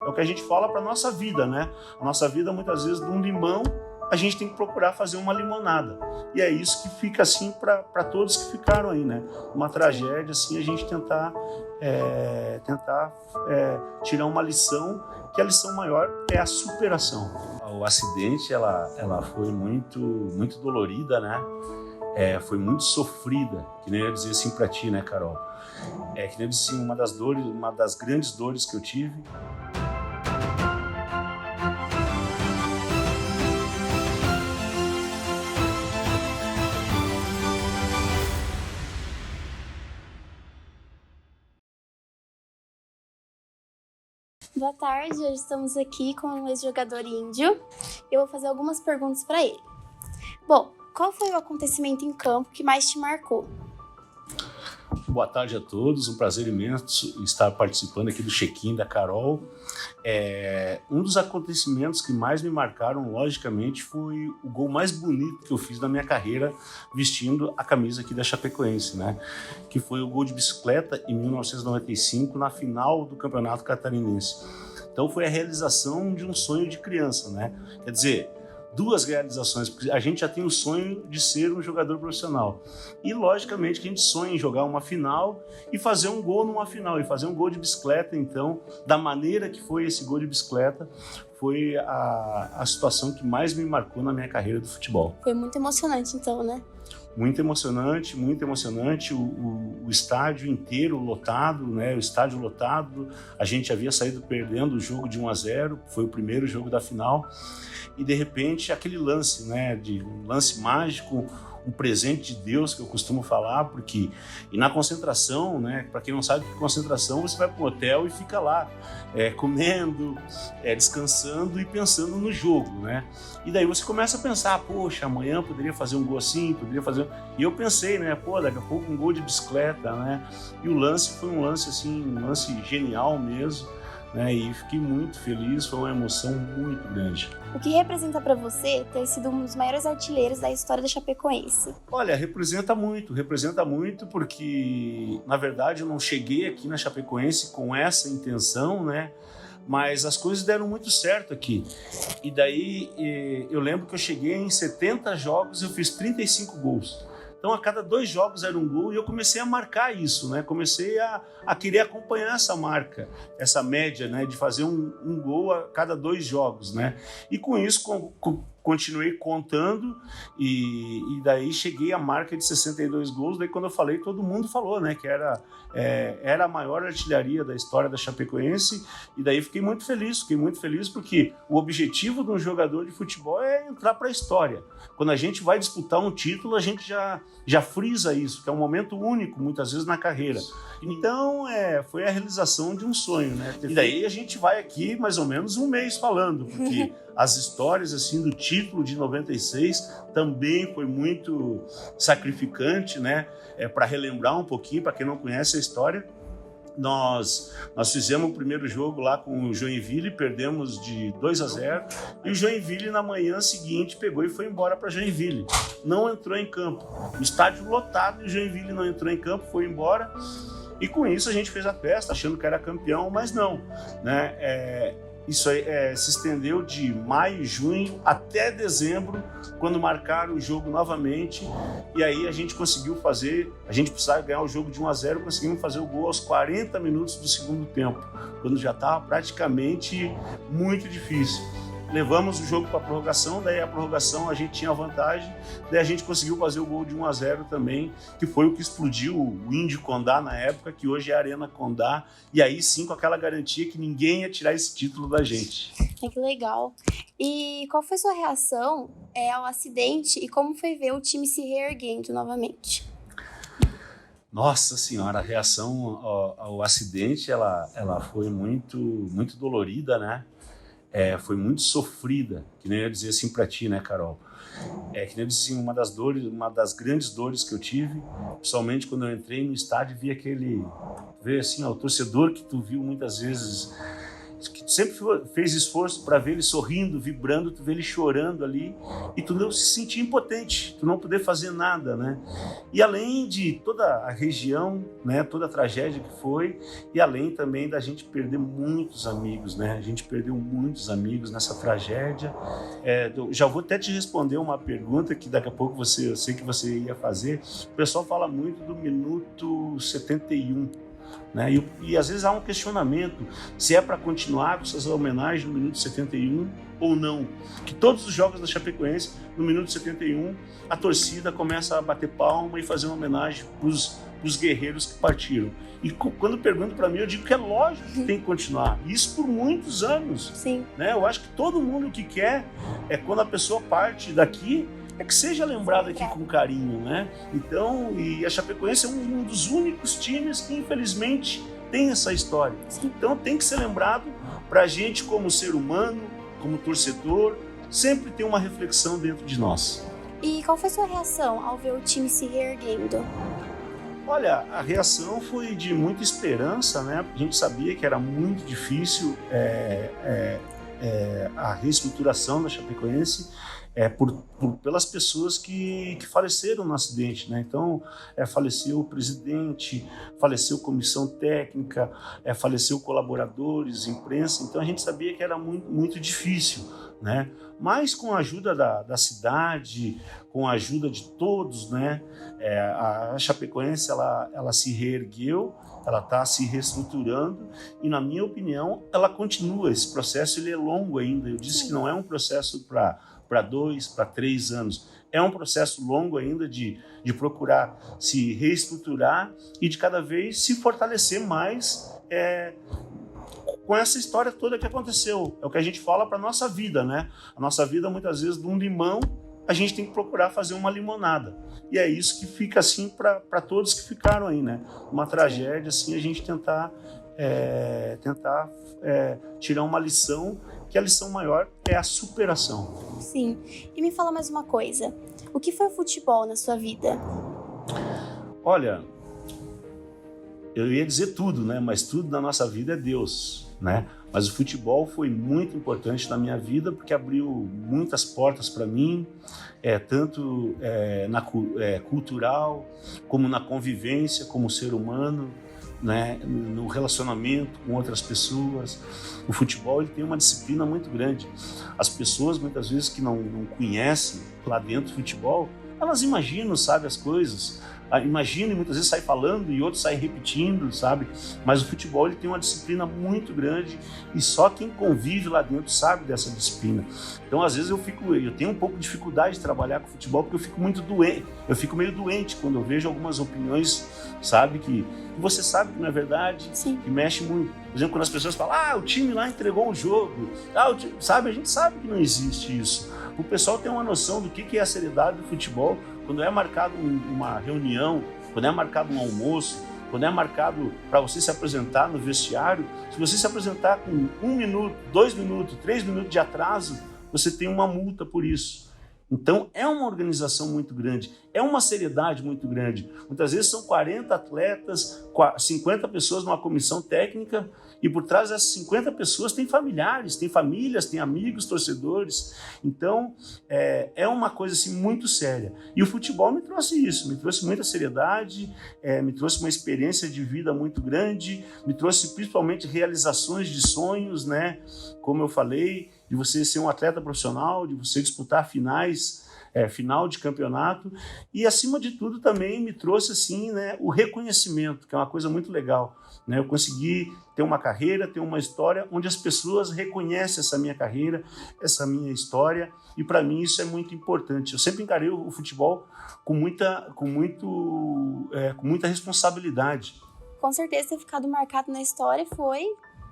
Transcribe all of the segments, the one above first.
É o que a gente fala para nossa vida, né? A nossa vida, muitas vezes, de um limão, a gente tem que procurar fazer uma limonada. E é isso que fica assim para todos que ficaram aí, né? Uma tragédia, assim, a gente tentar tirar uma lição, que a lição maior é a superação. O acidente, ela foi muito dolorida, né? Foi muito sofrida, que nem eu ia dizer assim para ti, né, Carol? Que nem eu disse assim, uma das grandes dores que eu tive. Boa tarde, hoje estamos aqui com um ex-jogador índio. Eu vou fazer algumas perguntas para ele. Bom, qual foi o acontecimento em campo que mais te marcou? Boa tarde a todos, um prazer imenso estar participando aqui do check-in da Carol. Um dos acontecimentos que mais me marcaram, logicamente, foi o gol mais bonito que eu fiz na minha carreira vestindo a camisa aqui da Chapecoense, né? Que foi o gol de bicicleta em 1995, na final do Campeonato Catarinense. Então foi a realização de um sonho de criança, né? Quer dizer, duas realizações, porque a gente já tem o sonho de ser um jogador profissional. E, logicamente, que a gente sonha em jogar uma final e fazer um gol numa final, e fazer um gol de bicicleta, então, da maneira que foi esse gol de bicicleta, foi a situação que mais me marcou na minha carreira do futebol. Foi muito emocionante, então, né? Muito emocionante, o estádio inteiro lotado, né? O estádio lotado, a gente havia saído perdendo o jogo de 1-0, foi o primeiro jogo da final, e de repente aquele lance, né? Um lance mágico, um presente de Deus, que eu costumo falar, porque e na concentração, né? Para quem não sabe o que é concentração, você vai para um hotel e fica lá comendo, descansando e pensando no jogo, né? E daí você começa a pensar, poxa, amanhã poderia fazer um gol assim, poderia fazer. E eu pensei, né? Pô, daqui a pouco um gol de bicicleta, né? E o lance foi um lance assim, um lance genial mesmo. Né, e fiquei muito feliz, foi uma emoção muito grande. O que representa para você ter sido um dos maiores artilheiros da história da Chapecoense? Olha, representa muito porque, na verdade, eu não cheguei aqui na Chapecoense com essa intenção, né? Mas as coisas deram muito certo aqui. E daí, eu lembro que eu cheguei em 70 jogos, eu fiz 35 gols. Então, a cada 2 jogos era um gol e eu comecei a marcar isso, né? Comecei a querer acompanhar essa marca, essa média, né? De fazer um gol a cada 2 jogos, né? E com isso, continuei contando e daí cheguei à marca de 62 gols. Daí, quando eu falei, todo mundo falou, né? Que era a maior artilharia da história da Chapecoense. E daí fiquei muito feliz porque o objetivo de um jogador de futebol é entrar para a história. Quando a gente vai disputar um título, a gente já frisa isso, que é um momento único, muitas vezes, na carreira. Então, foi a realização de um sonho, né? E daí a gente vai aqui mais ou menos um mês falando, porque as histórias assim do título de 96 também foi muito sacrificante, né? Para relembrar um pouquinho, para quem não conhece a história, nós fizemos o primeiro jogo lá com o Joinville, perdemos de 2-0, e o Joinville na manhã seguinte pegou e foi embora para Joinville. Não entrou em campo. O estádio lotado e o Joinville não entrou em campo, foi embora. E com isso a gente fez a festa, achando que era campeão, mas não, né? Isso aí se estendeu de maio, junho até dezembro, quando marcaram o jogo novamente. E aí a gente conseguiu fazer, a gente precisava ganhar o jogo de 1-0, conseguimos fazer o gol aos 40 minutos do segundo tempo, quando já estava praticamente muito difícil. Levamos o jogo para a prorrogação, daí a prorrogação a gente tinha vantagem, daí a gente conseguiu fazer o gol de 1-0 também, que foi o que explodiu o Índio Condá na época, que hoje é a Arena Condá, e aí sim com aquela garantia que ninguém ia tirar esse título da gente. Que legal. E qual foi sua reação ao acidente e como foi ver o time se reerguendo novamente? Nossa Senhora, a reação ao acidente, ela foi muito dolorida, né? Foi muito sofrida, que nem eu ia dizer assim para ti, né, Carol? Que nem eu disse assim, uma das grandes dores que eu tive, principalmente quando eu entrei no estádio e vi assim, o torcedor que tu viu muitas vezes que tu sempre fez esforço para ver ele sorrindo, vibrando, tu vê ele chorando ali e tu não se sentir impotente, tu não poder fazer nada, né? E além de toda a região, né, toda a tragédia que foi, e além também da gente perder muitos amigos, né? A gente perdeu muitos amigos nessa tragédia. Já vou até te responder uma pergunta que daqui a pouco eu sei que você ia fazer. O pessoal fala muito do minuto 71. Né? E às vezes há um questionamento se é para continuar com essas homenagens no minuto 71 ou não. Que todos os jogos da Chapecoense, no minuto 71, a torcida começa a bater palma e fazer uma homenagem para os guerreiros que partiram. E quando perguntam para mim, eu digo que é lógico que tem que continuar. Isso por muitos anos. Sim. Né? Eu acho que todo mundo o que quer é quando a pessoa parte daqui, é que seja lembrado aqui com carinho, né? Então, e a Chapecoense é um dos únicos times que, infelizmente, tem essa história. Sim. Então, tem que ser lembrado para a gente, como ser humano, como torcedor, sempre ter uma reflexão dentro de nós. E qual foi a sua reação ao ver o time se reerguendo? Olha, a reação foi de muita esperança, né? A gente sabia que era muito difícil a reestruturação da Chapecoense, pelas pessoas que faleceram no acidente, né? Então, faleceu o presidente, faleceu comissão técnica, faleceu colaboradores, imprensa. Então, a gente sabia que era muito, muito difícil, né? Mas com a ajuda da cidade, com a ajuda de todos, né? A Chapecoense ela se reergueu, ela está se reestruturando e, na minha opinião, ela continua. Esse processo ele é longo ainda. Eu disse que não é um processo para 2, para 3 anos. É um processo longo ainda de procurar se reestruturar e de cada vez se fortalecer mais com essa história toda que aconteceu. É o que a gente fala para a nossa vida, né? A nossa vida, muitas vezes, de um limão, a gente tem que procurar fazer uma limonada. E é isso que fica assim para todos que ficaram aí, né? Uma tragédia, assim, a gente tentar tirar uma lição, que a lição maior é a superação. Sim. E me fala mais uma coisa. O que foi o futebol na sua vida? Olha, eu ia dizer tudo, né? Mas tudo na nossa vida é Deus, né? Mas o futebol foi muito importante na minha vida porque abriu muitas portas para mim, tanto na cultural, como na convivência como ser humano, né? No relacionamento com outras pessoas. O futebol ele tem uma disciplina muito grande. As pessoas, muitas vezes, que não conhecem lá dentro do futebol, elas imaginam, sabe, as coisas. Imagina e muitas vezes sai falando e outros saem repetindo, sabe? Mas o futebol ele tem uma disciplina muito grande e só quem convive lá dentro sabe dessa disciplina. Então, às vezes eu tenho um pouco de dificuldade de trabalhar com futebol porque eu fico muito doente, eu fico meio doente quando eu vejo algumas opiniões, sabe, que você sabe que não é verdade, Sim. Que mexe muito. Por exemplo, quando as pessoas falam, o time lá entregou um jogo, sabe? A gente sabe que não existe isso. O pessoal tem uma noção do que é a seriedade do futebol. Quando é marcado uma reunião, quando é marcado um almoço, quando é marcado para você se apresentar no vestiário, se você se apresentar com 1 minuto, 2 minutos, 3 minutos de atraso, você tem uma multa por isso. Então, é uma organização muito grande, é uma seriedade muito grande. Muitas vezes são 40 atletas, 50 pessoas numa comissão técnica e por trás dessas 50 pessoas tem familiares, tem famílias, tem amigos, torcedores. Então, é uma coisa assim, muito séria. E o futebol me trouxe isso, me trouxe muita seriedade, me trouxe uma experiência de vida muito grande, me trouxe principalmente realizações de sonhos, né? Como eu falei, de você ser um atleta profissional, de você disputar final de campeonato e, acima de tudo, também me trouxe assim, né, o reconhecimento, que é uma coisa muito legal. Né? Eu consegui ter uma carreira, ter uma história onde as pessoas reconhecem essa minha carreira, essa minha história e, para mim, isso é muito importante. Eu sempre encarei o futebol com muita responsabilidade. Com certeza, ter ficado marcado na história foi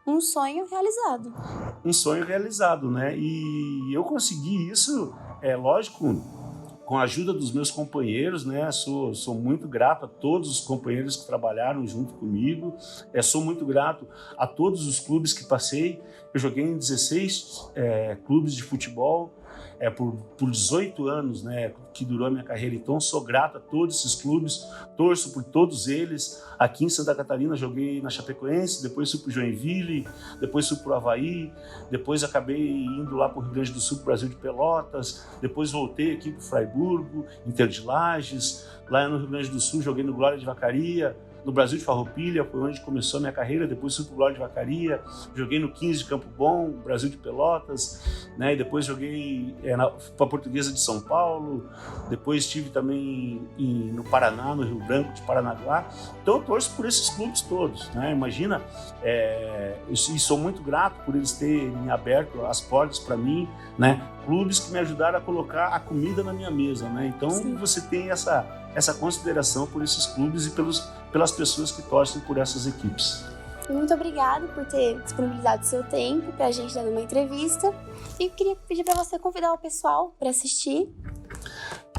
um sonho realizado. Um sonho realizado, né? E eu consegui isso, lógico, com a ajuda dos meus companheiros, né? Sou muito grato a todos os companheiros que trabalharam junto comigo. Sou muito grato a todos os clubes que passei. Eu joguei em 16 clubes de futebol. por 18 anos, né, que durou a minha carreira. Então, sou grato a todos esses clubes, torço por todos eles. Aqui em Santa Catarina, joguei na Chapecoense, depois fui para o Joinville, depois fui para o Avaí, depois acabei indo lá para o Rio Grande do Sul, para o Brasil de Pelotas, depois voltei aqui para o Fraiburgo, Inter de Lages. Lá no Rio Grande do Sul, joguei no Glória de Vacaria, no Brasil de Farroupilha, foi onde começou a minha carreira. Depois fui para o Glória de Vacaria, joguei no 15 de Campo Bom, Brasil de Pelotas, né? E depois joguei para a Portuguesa de São Paulo, depois estive também no Paraná, no Rio Branco de Paranaguá. Então eu torço por esses clubes todos, né? Imagina, e sou muito grato por eles terem aberto as portas para mim, né? Clubes que me ajudaram a colocar a comida na minha mesa, né? Então Sim. Você tem essa consideração por esses clubes e pelas pessoas que torcem por essas equipes. Muito obrigada por ter disponibilizado seu tempo para a gente dar uma entrevista, e queria pedir para você convidar o pessoal para assistir.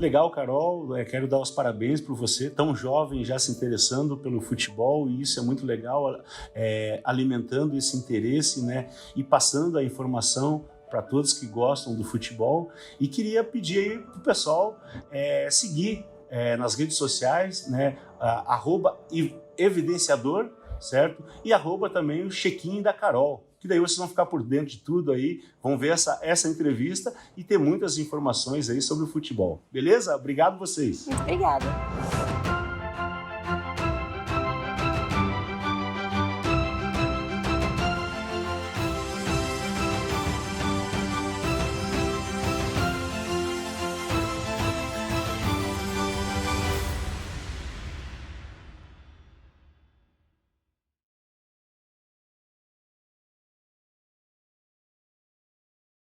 Legal, Carol, quero dar os parabéns por você, tão jovem, já se interessando pelo futebol, e isso é muito legal, alimentando esse interesse, né, e passando a informação para todos que gostam do futebol. E queria pedir aí para o pessoal seguir nas redes sociais, né, @evidenciador, certo? E também o check-in da Carol, que daí vocês vão ficar por dentro de tudo aí, vão ver essa entrevista e ter muitas informações aí sobre o futebol. Beleza? Obrigado vocês. Muito obrigada.